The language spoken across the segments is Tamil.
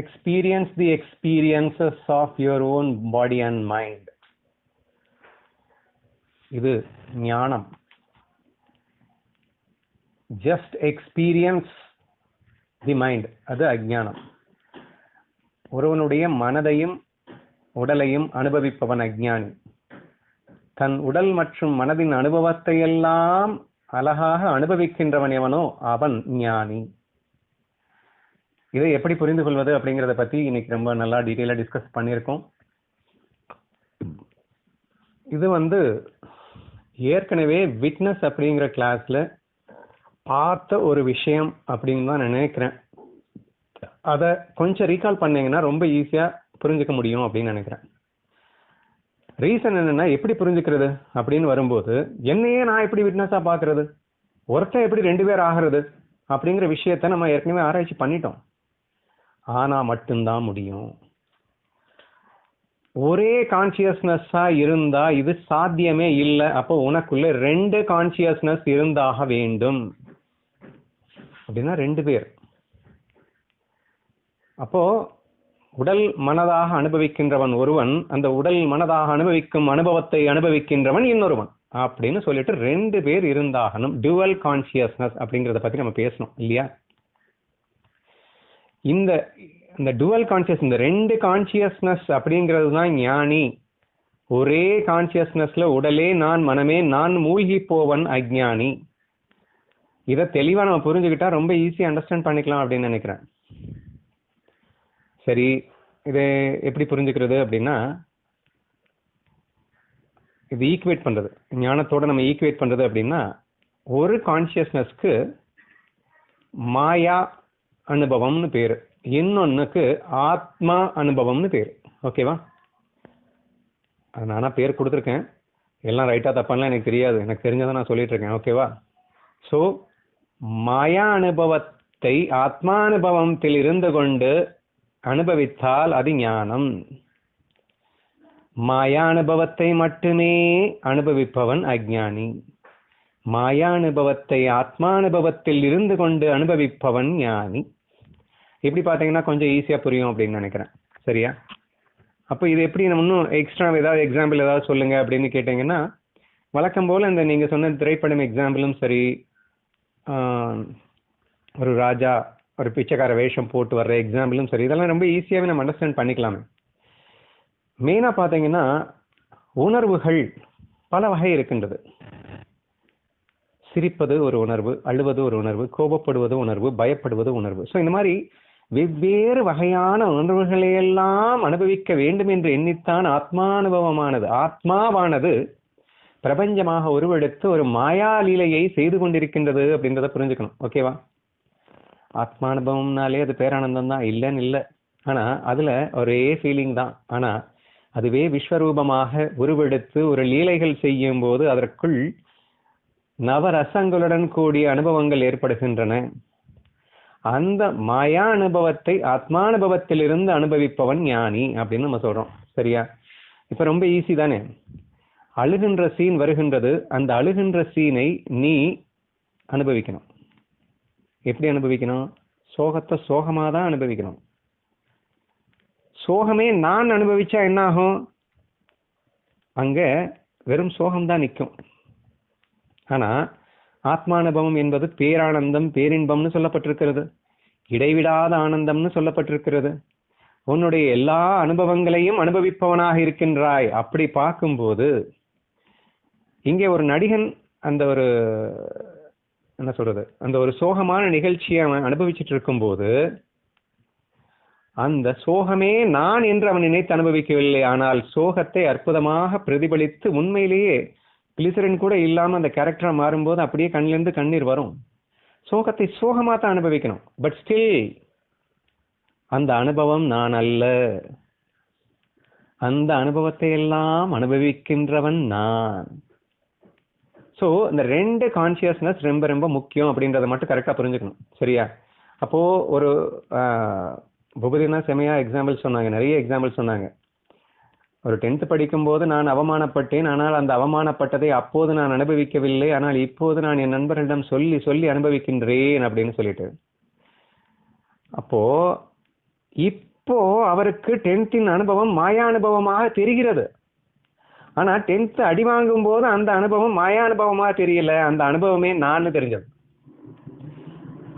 experience the experiences of your own body and mind. இது ஞானம். just experience the mind, அது அஞ்ஞானம். ஒருவனுடைய மனதையும் உடலையும் அனுபவிப்பவன் அஞ்ஞானி. தன் உடல் மற்றும் மனதின் அனுபவத்தை எல்லாம் அழகாக அனுபவிக்கின்றவன் எவனோ அவன் ஞானி. இதை எப்படி புரிந்து கொள்வது அப்படிங்கிறத பத்தி இன்னைக்கு ரொம்ப நல்லா டீட்டெயிலா டிஸ்கஸ் பண்ணியிருக்கோம். இது ஏற்கனவே விட்னஸ் அப்படிங்கிற கிளாஸ்ல பார்த்த ஒரு விஷயம் அப்படின்னு தான் நினைக்கிறேன். அதை கொஞ்சம் ரீகால் பண்ணீங்கன்னா ரொம்ப ஈஸியா புரிஞ்சுக்க முடியும் அப்படின்னு நினைக்கிறேன். ரீசன் என்னன்னா, எப்படி புரிஞ்சுக்கிறது அப்படின்னு வரும்போது, என்னையே நான் எப்படி விட்னஸா பாக்குறது, ஒருத்தன் எப்படி 2 பேர் ஆகிறது அப்படிங்கிற விஷயத்த நம்ம ஏற்கனவே ஆராய்ச்சி பண்ணிட்டோம். ஆனா மட்டும்தான் முடியும். ஒரே கான்சியஸ்னஸா இருந்தா இது சாத்தியமே இல்லை. அப்போ உனக்குள்ள 2 கான்சியஸ்னஸ் இருந்தாக வேண்டும். அப்படின்னா 2 பேர். அப்போ உடல் மனதாக அனுபவிக்கின்றவன் ஒருவன், அந்த உடல் மனதாக அனுபவிக்கும் அனுபவத்தை அனுபவிக்கின்றவன் இன்னொருவன் அப்படின்னு சொல்லிட்டு 2 பேர் இருந்தாகணும். டுவல் கான்சியஸ்னஸ் அப்படிங்கிறத பத்தி நம்ம பேசணும் இல்லையா? இந்த டுவல் கான்சியஸ், இந்த 2 கான்சியஸ்னஸ் அப்படிங்கிறது தான் ஞானி. ஒரே கான்சியஸ்னஸ்ல உடலே நான் மனமே நான் மூழ்கி போவன் அஞ்ஞானி. இதை தெளிவா நம்ம புரிஞ்சுக்கிட்டா ரொம்ப ஈஸியா அண்டர்ஸ்டாண்ட் பண்ணிக்கலாம் அப்படின்னு நினைக்கிறேன். சரி, இதை எப்படி புரிஞ்சுக்கிறது அப்படின்னா, இது ஈக்குவேட் பண்றது, ஞானத்தோட நம்ம ஈக்குவேட் பண்றது அப்படின்னா, ஒரு கான்சியஸ்னஸ்க்கு மாயா அனுபவம்னு பேரு, இன்னொன்னுக்கு ஆத்மா அனுபவம்னு பேரு. ஓகேவா? அது நானா பேர் கொடுத்துருக்கேன். எல்லாம் ரைட்டா தப்பான்லாம் எனக்கு தெரியாது. எனக்கு தெரிஞ்சதை நான் சொல்லிட்டு இருக்கேன். ஓகேவா? ஸோ மாயா அனுபவத்தை ஆத்மானுபவத்தில் இருந்து கொண்டு அனுபவித்தால் அது ஞானம். மாயா அனுபவத்தை மட்டுமே அனுபவிப்பவன் அஞ்ஞானி. மாயா அனுபவத்தை ஆத்மானுபவத்தில் இருந்து கொண்டு அனுபவிப்பவன் ஞானி. எப்படி பார்த்தீங்கன்னா கொஞ்சம் ஈஸியா புரியும் அப்படின்னு நினைக்கிறேன். சரியா? அப்போ இது எப்படி நம்ம இன்னும் எக்ஸ்ட்ரா ஏதாவது எக்ஸாம்பிள் ஏதாவது சொல்லுங்க அப்படின்னு கேட்டீங்கன்னா, வழக்கம் போல இந்த நீங்க சொன்ன திரைப்படம் எக்ஸாம்பிளும் சரி, ஒரு ராஜா ஒரு பிச்சைக்கார வேஷம் போட்டு வர்ற எக்ஸாம்பிளும் சரி, இதெல்லாம் ரொம்ப ஈஸியாவே நம்ம அண்டர்ஸ்டாண்ட் பண்ணிக்கலாமே. மெயினா பார்த்தீங்கன்னா, உணர்வுகள் பல வகை இருக்கின்றது. சிரிப்பது ஒரு உணர்வு, அழுவது ஒரு உணர்வு, கோபப்படுவது உணர்வு, பயப்படுவது உணர்வு. ஸோ இந்த மாதிரி வெவ்வேறு வகையான உணர்வுகளையெல்லாம் அனுபவிக்க வேண்டும் என்று எண்ணித்தான் ஆத்மானுபவமானது, ஆத்மாவானது பிரபஞ்சமாக உருவெடுத்து ஒரு மாயா லீலையை செய்து கொண்டிருக்கின்றது அப்படின்றத புரிஞ்சுக்கணும். ஓகேவா? ஆத்மானுபவம்னாலே அது பேரானந்தம் தான், இல்லைன்னு இல்லை. ஆனா அதுல ஒரே ஃபீலிங் தான். ஆனா அதுவே விஸ்வரூபமாக உருவெடுத்து ஒரு லீலைகள் செய்யும் போது அதற்குள் நவரசங்களுடன் கூடிய அனுபவங்கள் ஏற்படுகின்றன. அந்த மாயா அனுபவத்தை ஆத்மானுபவத்திலிருந்து அனுபவிப்பவன் ஞானி அப்படின்னு நம்ம சொல்றோம். சரியா? இப்ப ரொம்ப ஈஸி தானே. அழுகின்ற சீன் வருகின்றது, அந்த அழுகின்ற சீனை நீ அனுபவிக்கணும். எப்படி அனுபவிக்கணும்? சோகத்தை சோகமா தான் அனுபவிக்கணும். சோகமே நான் அனுபவிச்சா என்ன ஆகும்? அங்க வெறும் சோகம்தான் நிற்கும். ஆனா ஆத்மானுபவம் என்பது பேரானந்தம், பேரின்பம்னு சொல்லப்பட்டிருக்கிறது, இடைவிடாத ஆனந்தம்னு சொல்லப்பட்டிருக்கிறது. உன்னுடைய எல்லா அனுபவங்களையும் அனுபவிப்பவனாக இருக்கின்றாய். அப்படி பார்க்கும்போது இங்கே ஒரு நடிகன் அந்த ஒரு என்ன சொல்றது, அந்த ஒரு சோகமான நிகழ்ச்சியை அவன் அனுபவிச்சுட்டு இருக்கும்போது அந்த சோகமே நான் என்று அவன் நினைத்து அனுபவிக்கவில்லை. ஆனால் சோகத்தை அற்புதமாக பிரதிபலித்து உண்மையிலேயே கிளிசரின் கூட இல்லாம அந்த கேரக்டரா மாறும்போது அப்படியே கண்ணிலிருந்து கண்ணீர் வரும். சோகத்தை சோகமா தான் அனுபவிக்கணும். பட் ஸ்டில் அந்த அனுபவம் நான் அல்ல. அந்த அனுபவத்தை எல்லாம் அனுபவிக்கின்றவன் நான். ஸோ இந்த 2 கான்சியஸ்னஸ் ரொம்ப ரொம்ப முக்கியம் அப்படின்றத மட்டும் கரெக்டா புரிஞ்சுக்கணும். சரியா? அப்போ ஒரு பூபதினா செமையா எக்ஸாம்பிள் சொன்னாங்க, நிறைய எக்ஸாம்பிள் சொன்னாங்க. ஒரு 10th படிக்கும் போது நான் அவமானப்பட்டேன், ஆனால் அந்த அவமானப்பட்டதை அப்போது நான் அனுபவிக்கவில்லை, ஆனால் இப்போது நான் என் நண்பர்களிடம் சொல்லி சொல்லி அனுபவிக்கின்றேன் அப்படின்னு சொல்லிட்டு. அப்போ இப்போ அவருக்கு 10th அனுபவம் மாயா அனுபவமாக தெரிகிறது. ஆனா 10th அடி வாங்கும் போது அந்த அனுபவம் மாயா அனுபவமாக தெரியல, அந்த அனுபவமே நான் தெரிஞ்சது.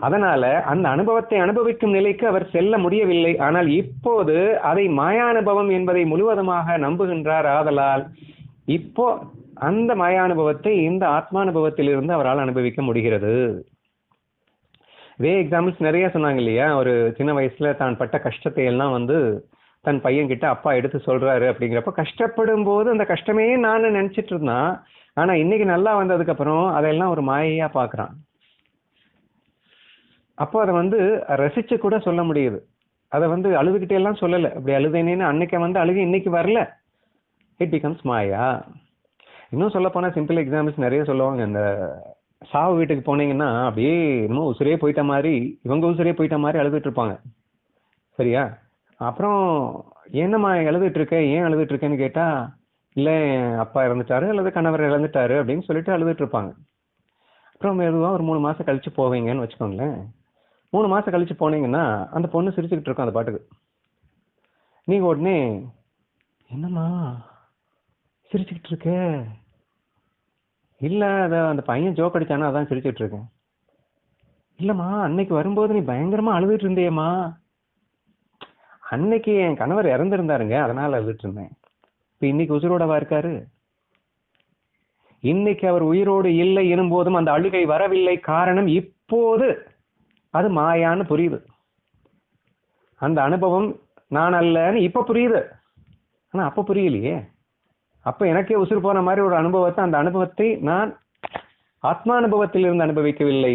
அதனால அந்த அனுபவத்தை அனுபவிக்கும் நிலைக்கு அவர் செல்ல முடியவில்லை. ஆனால் இப்போது அதை மாயா அனுபவம் என்பதை முழுவதுமாக நம்புகின்றார். ஆதலால் இப்போ அந்த மாயா அனுபவத்தை இந்த ஆத்மானுபவத்திலிருந்து அவரால் அனுபவிக்க முடிகிறது. இதே எக்ஸாம்பிள்ஸ் நிறைய சொன்னாங்க இல்லையா? ஒரு சின்ன வயசுல தான் பட்ட கஷ்டத்தை எல்லாம் தன் பையன் கிட்ட அப்பா எடுத்து சொல்றாரு. அப்படிங்கிறப்ப கஷ்டப்படும் போது அந்த கஷ்டமே நான் நினைச்சிட்டு இருந்தான். ஆனா இன்னைக்கு நல்லா வந்ததுக்கு அப்புறம் அதெல்லாம் ஒரு மாயையா பாக்குறான். அப்போ அதை ரசிச்சு கூட சொல்ல முடியுது. அதை அழுதுகிட்டே எல்லாம் சொல்லல, அப்படி அழுதேனேன்னு அன்னைக்கு அழுகு இன்னைக்கு வரல. இட் பிகம்ஸ் மாயா. இன்னும் சொல்ல போனா சிம்பிள் எக்ஸாம்பிள்ஸ் நிறைய சொல்லுவாங்க. இந்த சாவு வீட்டுக்கு போனீங்கன்னா அப்படியே இன்னும் உசுரே போயிட்ட மாதிரி, இவங்க உசுரே போயிட்ட மாதிரி அழுதுட்டு இருப்பாங்க. சரியா? அப்புறம் என்னம்மா அழுதுட்டு இருக்க, ஏன் அழுதுட்டு இருக்கேன்னு கேட்டா, இல்ல அப்பா இறந்துட்டாரு அல்லது கணவர் இறந்துட்டாரு அப்படின்னு சொல்லிட்டு அழுதுட்டு இருப்பாங்க. அப்புறம் மெதுவா ஒரு 3 மாசம் கழிச்சு போவீங்கன்னு வச்சுக்கோங்களேன். 3 மாசம் கழிச்சு போனீங்கன்னா அந்த பொண்ணு சிரிச்சுக்கிட்டு இருக்கும் அந்த பாட்டுக்கு. நீங்க உடனே என்னம்மா சிரிச்சுக்கிட்டு இருக்க? இல்ல அந்த பையன் ஜோக் அடிச்சானா அதான் சிரிச்சுட்டு இருக்கேன். இல்லம்மா அன்னைக்கு வரும்போது நீ பயங்கரமா அழுதுட்டு இருந்தேம்மா. அன்னைக்கு என் கணவர் இறந்திருந்தாருங்க, அதனால அழுதுட்டு இருந்தேன். இப்ப இன்னைக்கு உசுரோடவா இருக்காரு? இன்னைக்கு அவர் உயிரோடு இல்லை எனும் போதும் அந்த அழுகை வரவில்லை. காரணம் இப்போது அது மாயான்னு புரியுது. அந்த அனுபவம் நான் அல்லன்னு இப்ப புரியுது. ஆனா அப்ப புரியலையே. அப்ப எனக்கே உசுறு போன மாதிரி ஒரு அனுபவத்தை, அந்த அனுபவத்தை நான் ஆத்மானுபவத்தில் இருந்து அனுபவிக்கவில்லை.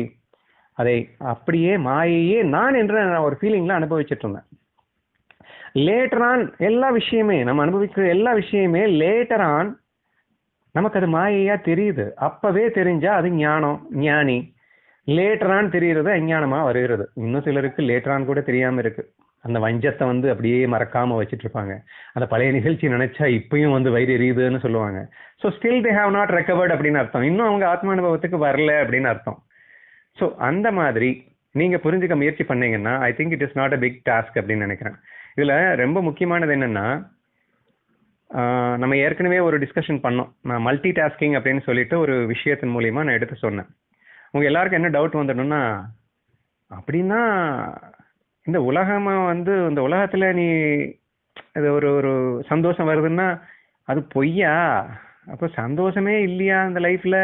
அதை அப்படியே மாயையே நான் என்ற ஒரு ஃபீலிங்ல அனுபவிச்சுட்டு இருந்தேன். லேட்டர் ஆன் எல்லா விஷயமே, நம்ம அனுபவிக்கிற எல்லா விஷயமே லேட்டர் ஆன் நமக்கு அது மாயையா தெரியுது. அப்பவே தெரிஞ்சா அது ஞானம், ஞானி. லேட்டரான் தெரிகிறது அஞ்ஞானமா வருகிறது. இன்னும் சிலருக்கு லேட்டரான் கூட தெரியாம இருக்கு. அந்த வஞ்சத்தை அப்படியே மறக்காம வச்சுட்டு இருப்பாங்க. அந்த பழைய நிகழ்ச்சி நினைச்சா இப்பயும் வயிறு எரியுதுன்னு சொல்லுவாங்க. So still they have not recovered அப்படின்னு அர்த்தம். இன்னும் அவங்க ஆத்மானுபவத்துக்கு வரல அப்படின்னு அர்த்தம். ஸோ அந்த மாதிரி நீங்க புரிஞ்சுக்க முயற்சி பண்ணீங்கன்னா I think it is not a big task அப்படின்னு நினைக்கிறேன். இதுல ரொம்ப முக்கியமானது என்னன்னா, நம்ம ஏற்கனவே ஒரு டிஸ்கஷன் பண்ணோம். நான் மல்டி டாஸ்கிங் அப்படின்னு சொல்லிட்டு ஒரு விஷயத்தின் மூலியமா நான் எடுத்து சொன்னேன். உங்க எல்லாருக்கும் என்ன டவுட் வந்துடணும்னா, அப்படின்னா இந்த உலகமா இந்த உலகத்துல நீ இது ஒரு சந்தோஷம் வருதுன்னா அது பொய்யா? அப்போ சந்தோஷமே இல்லையா அந்த லைஃப்ல?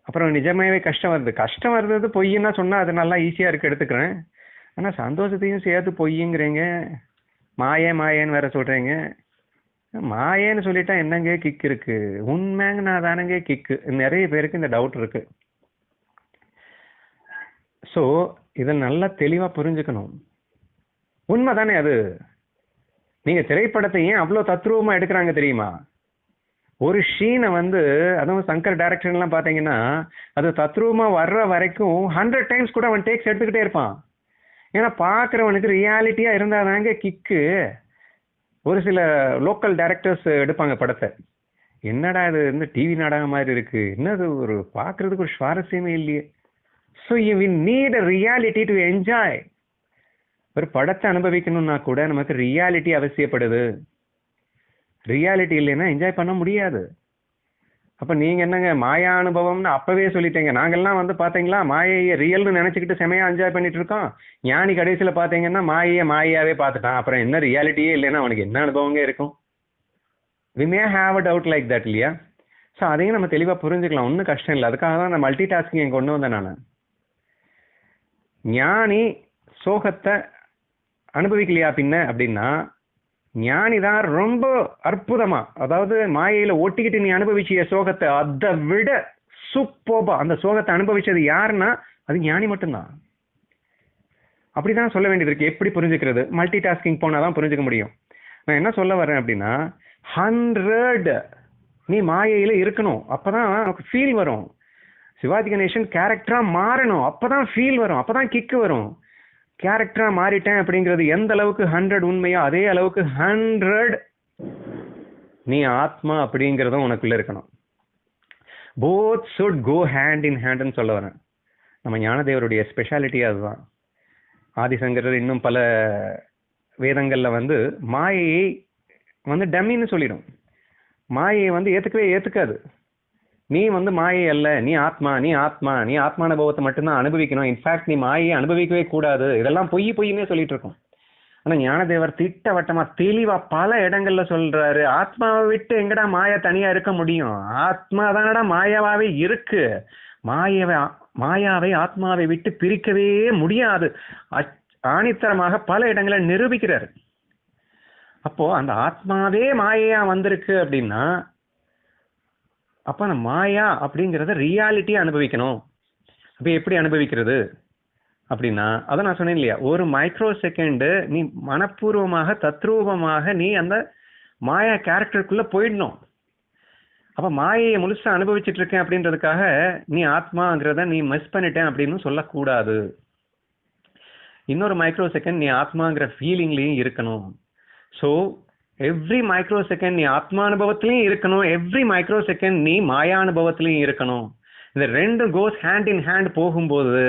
அப்புறம் நிஜமாவே கஷ்டம் வருது பொய்ன்னா சொன்னா அது நல்லா ஈஸியா இருக்கு, எடுத்துக்கிறேன். ஆனா சந்தோஷத்தையும் சேர்த்து பொய்யுங்கிறீங்க, மாயேன்னு வேற சொல்றீங்க. மாயேன்னு சொல்லிட்டா என்னங்க கிக் இருக்கு? உண்மைங்கன்னா தானங்க கிக்கு. நிறைய பேருக்கு இந்த டவுட் இருக்கு. ஸோ இதை நல்லா தெளிவா புரிஞ்சுக்கணும். உண்மைதானே அது? நீங்க திரைப்படத்தை ஏன் அவ்வளவு தத்ரூபமா எடுக்கிறாங்க தெரியுமா? ஒரு ஷீனை அதுவும் சங்கர் டைரக்ஷன்லாம் பாத்தீங்கன்னா அது தத்ரூபமா வர்ற வரைக்கும் 100 times கூட அவன் டேக்ஸ் எடுத்துக்கிட்டே இருப்பான். ஏன்னா பாக்குறவனுக்கு ரியாலிட்டியா இருந்தாதாங்க கிக்கு. ஒரு சில லோக்கல் டைரக்டர்ஸ் எடுப்பாங்க படத்தை, என்னடா இது டிவி நாடகம் மாதிரி இருக்கு, என்னது ஒரு பாக்குறதுக்கு ஒரு சுவாரஸ்யமே இல்லையே. So you need a reality to enjoy. ஒரு படத்தை அனுபவிக்கணும்னா கூட நமக்கு ரியாலிட்டி அவசியப்படுது. ரியாலிட்டி இல்லைன்னா என்ஜாய் பண்ண முடியாது. அப்ப நீங்க என்னங்க மாயா அனுபவம்னு அப்பவே சொல்லிட்டீங்க. நாங்கெல்லாம் பாத்தீங்களா மாயையை ரியல்னு நினைச்சுக்கிட்டு செமையா என்ஜாய் பண்ணிட்டு இருக்கோம். ஞானி கடைசியில பாத்தீங்கன்னா மாயாவே பார்த்துட்டான். அப்புறம் என்ன ரியாலிட்டியே இல்லைன்னா அவனுக்கு என்ன அனுபவங்க இருக்கும்? We may have a doubt like that இல்லையா? ஸோ அதையும் நம்ம தெளிவா புரிஞ்சுக்கலாம், ஒன்றும் கஷ்டம் இல்லை. அதுக்காக தான் நான் மல்டி டாஸ்கிங் கொண்டு வந்தேன். நான் ஞானி சோகத்தை அனுபவிக்கலையா பின்ன அப்படின்னா, ஞானி தான் ரொம்ப அற்புதமா, அதாவது மாயையில ஒட்டிக்கிட்டு நீ அனுபவிச்சிய சோகத்தை அதை விட சூப்பர்பா அந்த சோகத்தை அனுபவிச்சது யாருன்னா அது ஞானி மட்டும்தான். அப்படிதான் சொல்ல வேண்டியது இருக்கு. எப்படி புரிஞ்சுக்கிறது? மல்டி டாஸ்கிங் போனாதான் புரிஞ்சுக்க முடியும். நான் என்ன சொல்ல வரேன் அப்படின்னா, 100 நீ மாயையில இருக்கணும், அப்பதான் நமக்கு ஃபீல் வரும். சிவாஜி கணேசன் கேரக்டரா மாறணும், அப்பதான் ஃபீல் வரும், அப்பதான் கிக்கு வரும். கேரக்டரா மாறிட்டேன் அப்படிங்கிறது எந்த அளவுக்கு 100 உண்மையோ அதே அளவுக்கு 100 நீ ஆத்மா அப்படிங்கிறதும் உனக்குள்ள இருக்கணும். Both should go hand in ஹேண்ட்னு சொல்ல வரேன். நம்ம ஞானதேவருடைய ஸ்பெஷாலிட்டி அதுதான். ஆதிசங்கரர் இன்னும் பல வேதங்கள்ல வந்து மாயையை வந்து டம்மின்னு சொல்லிடும். மாயையை வந்து ஏத்துக்காது. நீ வந்து மாயை அல்ல, நீ ஆத்மா, நீ ஆத்மா, நீ ஆத்மானுபவத்தை மட்டும்தான் அனுபவிக்கணும். இன்ஃபேக்ட் நீ மாயையை அனுபவிக்கவே கூடாது. இதெல்லாம் பொய்யுன்னே சொல்லிட்டு இருக்கோம். ஆனா ஞானதேவர் திட்டவட்டமா தெளிவா பல இடங்கள்ல சொல்றாரு, ஆத்மாவை விட்டு எங்கடா மாயா தனியா இருக்க முடியும்? ஆத்மா தானடா மாயாவே இருக்கு. மாயாவை ஆத்மாவை விட்டு பிரிக்கவே முடியாது. ஆணித்தரமாக பல இடங்களை நிரூபிக்கிறார். அப்போ அந்த ஆத்மாவே மாயையா வந்திருக்கு அப்படின்னா, அப்ப அந்த மாயா அப்படிங்கறத ரியாலிட்டியா அனுபவிக்கணும். அப்ப எப்படி அனுபவிக்கிறது அப்படின்னா, அதை நான் சொன்னேன் இல்லையா, ஒரு மைக்ரோ செகண்ட் நீ மனப்பூர்வமாக தத்ரூபமாக நீ அந்த மாயா கேரக்டருக்குள்ள போயிடணும். அப்ப மாயையை முழுசா அனுபவிச்சுட்டு இருக்கேன் அப்படின்றதுக்காக நீ ஆத்மாங்கிறத நீ மிஸ் பண்ணிட்டேன் அப்படின்னு சொல்லக்கூடாது. இன்னொரு மைக்ரோ செகண்ட் நீ ஆத்மாங்கிற ஃபீலிங்லயும் இருக்கணும். ஸோ எவ்ரி மைக்ரோ செகண்ட் நீ ஆத்மானுபவத்திலையும் இருக்கணும், எவ்ரி மைக்ரோ செகண்ட் நீ மாயானுபவத்திலையும் இருக்கணும். இந்த ரெண்டு கோஸ் ஹேண்ட் இன் ஹேண்ட் போகும்போது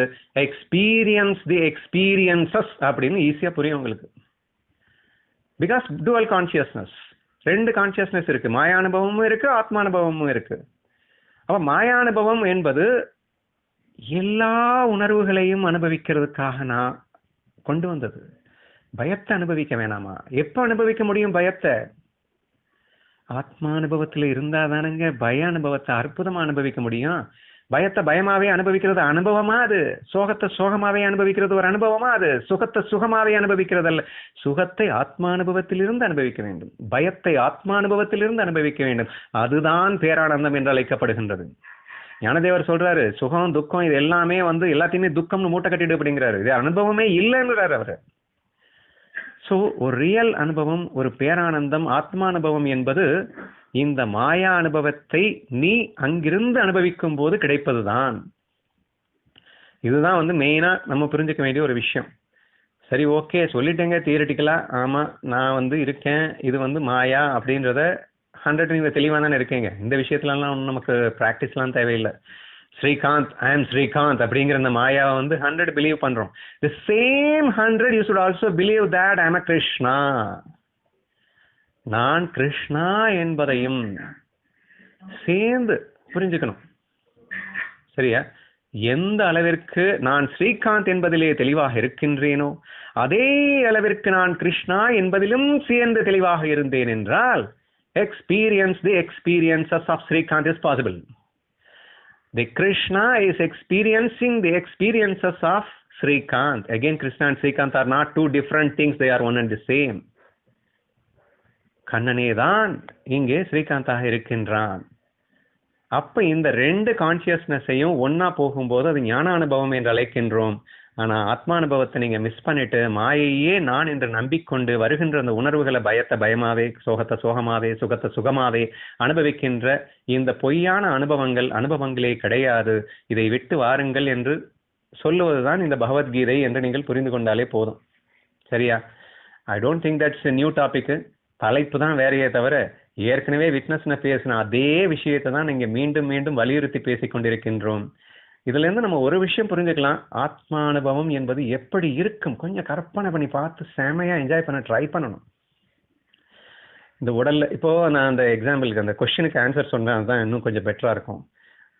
எக்ஸ்பீரியன்ஸ் தி எக்ஸ்பீரியன்சஸ் அப்படின்னு ஈஸியா புரியும் உங்களுக்கு. பிகாஸ் டுவல் கான்சியஸ்னஸ், ரெண்டு கான்சியஸ்னஸ் இருக்கு, மாயானுபவமும் இருக்கு, ஆத்மானுபவமும் இருக்கு. அப்ப மாயானுபவம் என்பது எல்லா உணர்வுகளையும் அனுபவிக்கிறதுக்காக நான் கொண்டு வந்தது. பயத்தை அனுபவிக்க வேணாமா? எப்ப அனுபவிக்க முடியும் பயத்தை? ஆத்மானுபவத்துல இருந்தா தானுங்க பய அனுபவத்தை அற்புதமா அனுபவிக்க முடியும். பயத்தை பயமாவே அனுபவிக்கிறது அனுபவமா? அது சோகத்தை சோகமாவே அனுபவிக்கிறது ஒரு அனுபவமா? அது சுகத்தை சுகமாவே அனுபவிக்கிறது அல்ல. சுகத்தை ஆத்மானுபவத்திலிருந்து அனுபவிக்க வேண்டும், பயத்தை ஆத்மானுபவத்திலிருந்து அனுபவிக்க வேண்டும். அதுதான் பேரானந்தம் என்று அழைக்கப்படுகின்றது. ஞானதேவர் சொல்றாரு, சுகம் துக்கம் இது எல்லாமே வந்து எல்லாத்தையுமே துக்கம்னு மூட்டை கட்டிடு அப்படிங்கிறாரு. இது அனுபவமே இல்லைன்றாரு அவரு. ஸோ ஒரு ரியல் அனுபவம், ஒரு பேரானந்தம், ஆத்மானுபவம் என்பது இந்த மாயா அனுபவத்தை நீ அங்கிருந்து அனுபவிக்கும் போது கிடைப்பதுதான். இதுதான் வந்து மெயினா நம்ம புரிஞ்சுக்க வேண்டிய ஒரு விஷயம். சரி, ஓகே சொல்லிட்டேங்க தியரிட்டிக்கலா, ஆமா நான் வந்து இருக்கேன், இது வந்து மாயா அப்படின்றத 100 நீங்க தெளிவா தானே இருக்கீங்க. இந்த விஷயத்துலலாம் ஒன்றும் நமக்கு ப்ராக்டிஸ்லாம் தேவையில்லை. ஸ்ரீகாந்த், ஐ ஆம் ஸ்ரீகாந்த் அப்படிங்கிற அந்த மாயாவை வந்து 100 பிலீவ் பண்றோம். The same 100 you should also believe that I am a Krishna, நான் கிருஷ்ணா என்பதையும் சேர்ந்து புரிஞ்சுக்கணும். சரியா? எந்த அளவிற்கு நான் ஸ்ரீகாந்த் என்பதிலே தெளிவாக இருக்கின்றேனோ அதே அளவிற்கு நான் கிருஷ்ணா என்பதிலும் சேர்ந்து தெளிவாக இருந்தேன் என்றால் experience the experiences of Srikanth is possible. The Krishna is experiencing the experiences of Srikanth. Again, Krishna and Srikanth are not two different things, they are one and the same. கண்ணனே தான் இங்கே ஸ்ரீகாந்தாக இருக்கின்றான். அப்ப இந்த ரெண்டு கான்சியஸ்னஸையும் ஒன்னா போகும்போது அது ஞான அனுபவம் என்று அழைக்கின்றோம். ஆனா ஆத்மானுபவத்தை நீங்க மிஸ் பண்ணிட்டு மாயையே நான் என்று நம்பிக்கொண்டு வருகின்ற அந்த உணர்வுகளை பயத்தை பயமாவே, சோகத்தை சோகமாவே, சுகத்தை சுகமாவே அனுபவிக்கின்ற இந்த பொய்யான அனுபவங்களே கிடையாது. இதை விட்டு வாருங்கள் என்று சொல்லுவதுதான் இந்த பகவத்கீதை என்று நீங்கள் புரிந்து கொண்டாலே போதும். சரியா? I don't think that's new topic. தலைப்பு தான் வேறையே தவிர ஏற்கனவே விட்னஸ்ன பேசின அதே விஷயத்தை தான் நீங்க மீண்டும் மீண்டும் வலியுறுத்தி பேசிக் கொண்டிருக்கின்றோம். இதுல இருந்து நம்ம ஒரு விஷயம் புரிஞ்சுக்கலாம், ஆத்மானுபவம் என்பது எப்படி இருக்கும். கொஞ்சம் கற்பனை பண்ணி பார்த்து செமையா என்ஜாய் பண்ண ட்ரை பண்ணணும். இந்த உடல்ல இப்போ நான் அந்த எக்ஸாம்பிளுக்கு அந்த கொஸ்டினுக்கு ஆன்சர் சொன்னேன், அதுதான் இன்னும் கொஞ்சம் பெட்டரா இருக்கும்.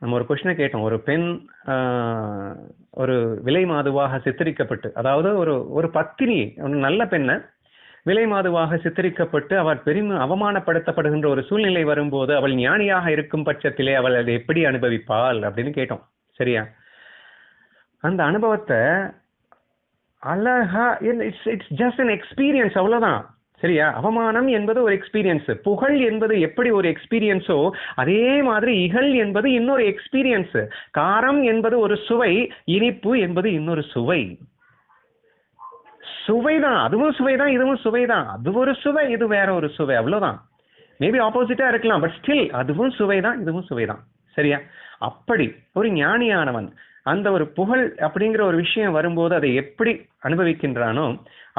நம்ம ஒரு கொஸ்டினை கேட்டோம், ஒரு பெண் ஒரு விலை மாதுவாக சித்தரிக்கப்பட்டு, அதாவது ஒரு பத்தினி, ஒரு நல்ல பெண்ணை விலை மாதுவாக சித்தரிக்கப்பட்டு அவள் பெரும் அவமானப்படுத்தப்படுகின்ற ஒரு சூழ்நிலை வரும்போது அவள் ஞானியாக இருக்கும் பட்சத்திலே அவள் அதை எப்படி அனுபவிப்பாள் அப்படின்னு கேட்டோம். சரியா? அந்த அனுபவத்தை அழகா, இட்ஸ் ஜஸ்ட் an எக்ஸ்பீரியன்ஸ், அவ்வளவுதான். சரியா? அவமானம் என்பது ஒரு எக்ஸ்பீரியன்ஸ், புகழ் என்பது எப்படி ஒரு எக்ஸ்பீரியன்ஸோ அதே மாதிரி இகழ் என்பது இன்னொரு எக்ஸ்பீரியன்ஸ், காரம் என்பது ஒரு சுவை, இனிப்பு என்பது இன்னொரு சுவை. சுவைதான், அதுவும் சுவைதான், இதுவும் சுவைதான். அது ஒரு சுவை, இது வேற ஒரு சுவை, அவ்வளவுதான். மேபி ஆப்போசிட்டா இருக்கலாம், பட் ஸ்டில் அதுவும் சுவைதான், இதுவும் சுவைதான். சரியா? அப்படி ஒரு ஞானியானவன் அந்த ஒரு புகழ் அப்படிங்கிற ஒரு விஷயம் வரும்போது அதை எப்படி அனுபவிக்கின்றானோ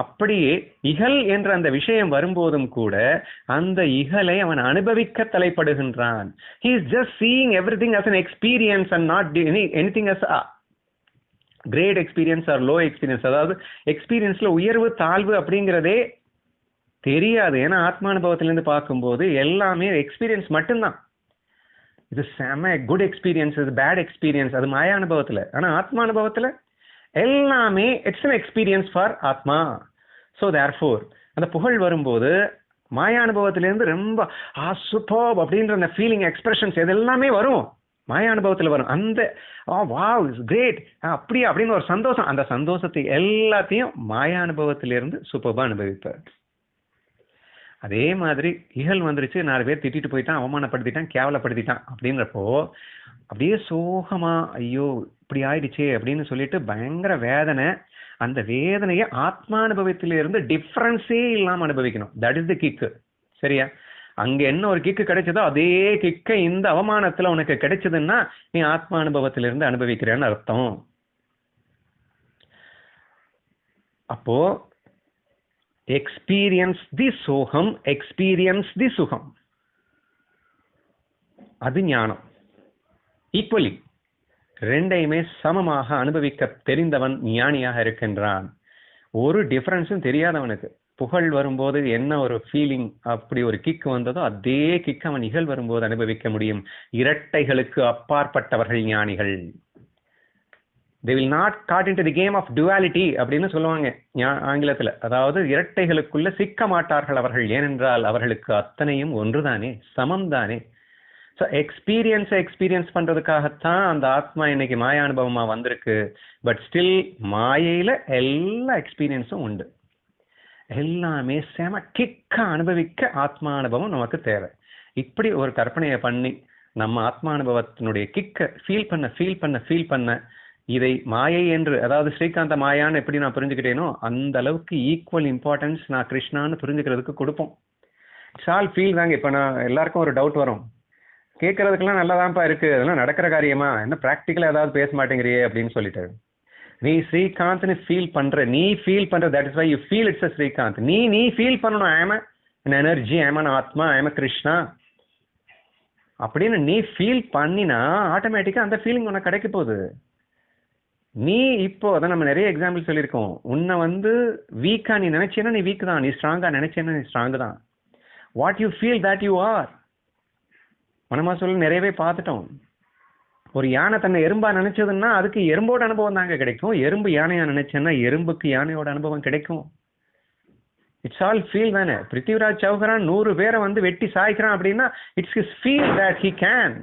அப்படியே இகழ் என்ற அந்த விஷயம் வரும்போதும் கூட அந்த இகலை அவன் அனுபவிக்க தலைப்படுகின்றான். He is just seeing everything as an experience and not anything as great experience or low experience, அதாவது எக்ஸ்பீரியன்ஸ்ல உயர்வு தாழ்வு அப்படிங்கிறதே தெரியாது. ஏன்னா ஆத்மானுபவத்திலேருந்து பார்க்கும்போது எல்லாமே எக்ஸ்பீரியன்ஸ் மட்டும்தான். இது செம குட் எக்ஸ்பீரியன்ஸ், இது பேட் எக்ஸ்பீரியன்ஸ், அது மாயா அனுபவத்தில். ஆனால் ஆத்மானுபவத்தில் எல்லாமே இட்ஸ் அன் எக்ஸ்பீரியன்ஸ் ஃபார் ஆத்மா. ஸோ தேர்ஃபோர் அந்த புகழ் வரும்போது மாயா அனுபவத்திலேருந்து ரொம்ப சூப்பர் அப்படின்ற அந்த ஃபீலிங் எக்ஸ்பிரஷன்ஸ் இதெல்லாமே வரும், மாயா அனுபவத்தில் வரும். அந்த வாவ் இஸ் கிரேட் அப்படியே அப்படின்னு ஒரு சந்தோஷம், அந்த சந்தோஷத்தை எல்லாத்தையும் மாயா அனுபவத்திலிருந்து சூப்பராக அனுபவிப்பார். அதே மாதிரி இகழ் வந்துருச்சு, 4 பேர் திட்டிட்டு போயிட்டான், அவமானப்படுத்திட்டான், கேவலப்படுத்திட்டான் அப்படின்றப்போ அப்படியே சோகமா ஐயோ இப்படி ஆயிடுச்சே அப்படின்னு சொல்லிட்டு பயங்கர வேதனை. அந்த வேதனையை ஆத்மானுபவத்திலிருந்து டிஃப்ரென்ஸே இல்லாமல் அனுபவிக்கணும். That is the kick. சரியா? அங்க என்ன ஒரு கிக்கு கிடைச்சதோ அதே கிக்கை இந்த அவமானத்துல உனக்கு கிடைச்சதுன்னா நீ ஆத்மானுபவத்திலிருந்து அனுபவிக்கிறேன்னு அர்த்தம். அப்போ எக்ஸ்பீரியன்ஸ் தி சோகம், எக்ஸ்பீரியன்ஸ் தி சுகம், அது ஞானம். ஈக்குவலி ரெண்டையுமே சமமாக அனுபவிக்க தெரிந்தவன் ஞானியாக இருக்கின்றான். ஒரு டிஃபரன்ஸும் தெரியாதவனுக்கு புகழ் வரும்போது என்ன ஒரு ஃபீலிங், அப்படி ஒரு கிக் வந்ததோ அதே கிக் அவன் இகழ் வரும்போது அனுபவிக்க முடியும். இரட்டைகளுக்கு அப்பாற்பட்டவர்கள் ஞானிகள். they will not caught into the game of duality அப்படின்னு சொல்லுவாங்க ஆங்கிலத்தில். அதாவது இரட்டைகளுக்குள்ள சிக்க மாட்டார்கள் அவர்கள். ஏனென்றால் அவர்களுக்கு அத்தனையும் ஒன்றுதானே, சமம் தானே. ஸோ எக்ஸ்பீரியன்ஸ் பண்றதுக்காகத்தான் அந்த ஆத்மா இன்னைக்கு மாயா அனுபவமா வந்திருக்கு. பட் ஸ்டில் மாயையில எல்லா எக்ஸ்பீரியன்ஸும் உண்டு. எல்லாமே செம கிக்கா அனுபவிக்க ஆத்மானுபவம் நமக்கு தேவை. இப்படி ஒரு கற்பனையை பண்ணி நம்ம ஆத்மானுபவத்தினுடைய கிக்க ஃபீல் பண்ண இதை மாயை என்று, அதாவது ஸ்ரீகாந்த மாயான்னு எப்படி நான் புரிஞ்சுக்கிட்டேனோ அந்த அளவுக்கு ஈக்குவல் இம்பார்ட்டன்ஸ் நான் கிருஷ்ணான்னு புரிஞ்சுக்கிறதுக்கு கொடுப்போம். இட்ஸ் ஆல் ஃபீல் தாங்க. இப்போ நான் எல்லாருக்கும் ஒரு டவுட் வரும், கேட்கறதுக்கெல்லாம் நல்லாதான்ப்பா இருக்கு, அதெல்லாம் நடக்கிற காரியமா, என்ன ப்ராக்டிக்கலாக ஏதாவது பேச மாட்டேங்கிறியே அப்படின்னு சொல்லிட்டு. நீ ஸ்ரீகாந்த்னு ஃபீல் பண்ற, that is why you feel it's a Srikanth. நீ ஃபீல் பண்ணணும், I am an energy, I am an atma, I am a Krishna அப்படின்னு நீ ஃபீல் பண்ணினா ஆட்டோமேட்டிக்கா அந்த ஃபீலிங் உனக்கு கிடைக்க போகுது. நீ இப்போ அதான் நம்ம நிறைய எக்ஸாம்பிள் சொல்லியிருக்கோம். உன்னை வீக்கா நீ நினைச்சேன்னா நீ வீக் தான், நீ ஸ்ட்ராங்கா நினைச்சேன்னா நீ ஸ்ட்ராங் தான். What you feel that you are. மனமா சொல்ல நிறையவே பார்த்துட்டோம். ஒரு யானை தன்னை எறும்பா நினைச்சதுன்னா அதுக்கு எறும்போட அனுபவம் தாங்க கிடைக்கும். எறும்பு யானையா நினைச்சேன்னா எறும்புக்கு யானையோட அனுபவம் கிடைக்கும். இட்ஸ் ஆல் ஃபீல் தானே. பிருத்திவிராஜ் சௌஹான் 100 பேரை வெட்டி சாய்க்கிறான் அப்படின்னா it's his feel that he can,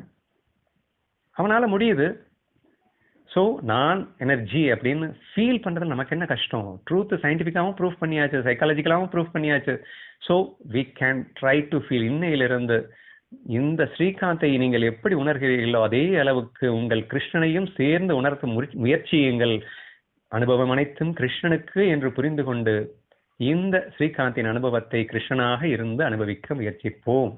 அவனால முடியுது. ஸோ நான் எனர்ஜி அப்படின்னு ஃபீல் பண்ணுறது நமக்கு என்ன கஷ்டம்? ட்ரூத் சயின்டிஃபிக்காகவும் ப்ரூவ் பண்ணியாச்சு, சைக்காலஜிக்கலாகவும் ப்ரூவ் பண்ணியாச்சு. So we can try to feel. இன்னையிலிருந்து இந்த ஸ்ரீகாந்தை நீங்கள் எப்படி உணர்கிறீர்களோ அதே அளவுக்கு உங்கள் கிருஷ்ணனையும் சேர்ந்து உணர்த்த முயற்சியுங்கள். அனுபவம் அனைத்தும் கிருஷ்ணனுக்கு என்று புரிந்து கொண்டு இந்த ஸ்ரீகாந்தின் அனுபவத்தை கிருஷ்ணனாக இருந்து அனுபவிக்க முயற்சிப்போம்.